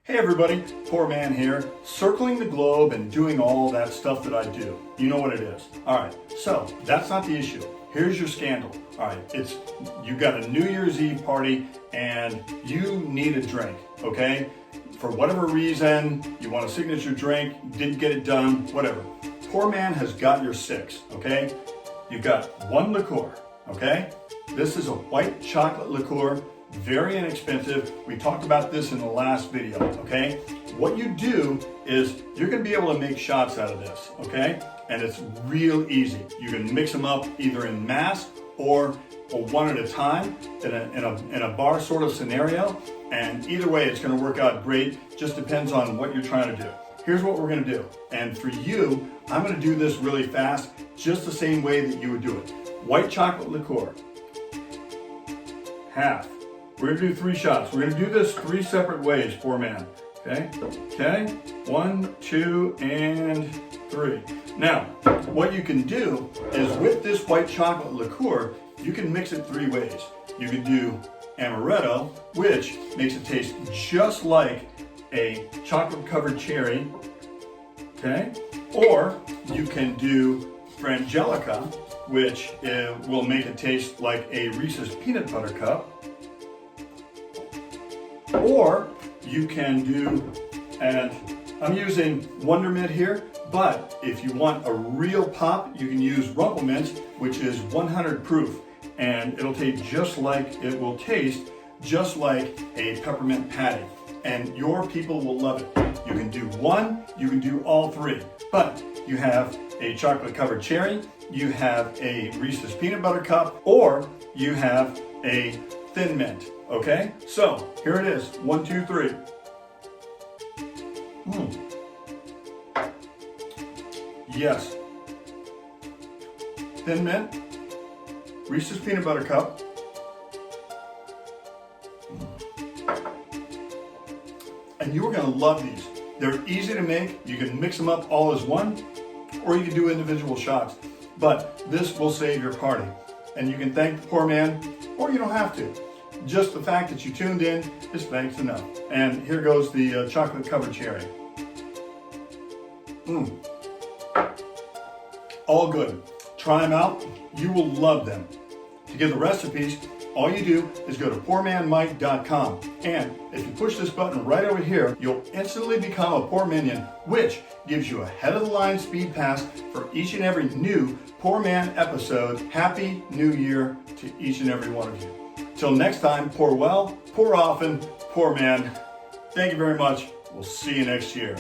Hey everybody, Pourman here, circling the globe and doing all that stuff that I do. You know what it is. All right, so that's not the issue. Here's your scandal. All right, you got a New Year's Eve party and you need a drink, okay? For whatever reason, you want a signature drink, didn't get it done, whatever. Pourman has got your six, okay? You've got one liqueur, okay? This is a white chocolate liqueur. Very inexpensive. We talked about this in the last video, okay? What you do is you're gonna be able to make shots out of this, okay? And it's real easy. You can mix them up either in mass or one at a time in a bar sort of scenario. And either way, it's gonna work out great. Just depends on what you're trying to do. Here's what we're gonna do. And for you, I'm gonna do this really fast, just the same way that you would do it. White chocolate liqueur, half. We're gonna do 3 shots. We're gonna do this 3 separate ways, Pourman. Okay? Okay? 1, 2, and 3. Now, what you can do is with this white chocolate liqueur, you can mix it 3 ways. You can do amaretto, which makes it taste just like a chocolate-covered cherry. Okay? Or you can do frangelica, which will make it taste like a Reese's peanut butter cup. Or you can do, and I'm using Wondermint here, but if you want a real pop, you can use Rumplemint, which is 100 proof, and it'll taste just like a peppermint patty, and your people will love it. You can do one, you can do all 3, but you have a chocolate covered cherry, you have a Reese's peanut butter cup, or you have a thin mint. Okay, so here it is. 1, 2, 3. Yes. Thin mint, Reese's peanut butter cup. And you are going to love these. They're easy to make. You can mix them up all as one, or you can do individual shots. But this will save your party. And you can thank the Pourman, or you don't have to. Just the fact that you tuned in is thanks enough. And here goes the chocolate covered cherry. All good. Try them out. You will love them. To get the recipes, all you do is go to pourmanmike.com. And if you push this button right over here, you'll instantly become a Pourminion, which gives you a head of the line speed pass for each and every new Pourman episode. Happy New Year to each and every one of you. Till next time, pour well, pour often, Pourman. Thank you very much. We'll see you next year.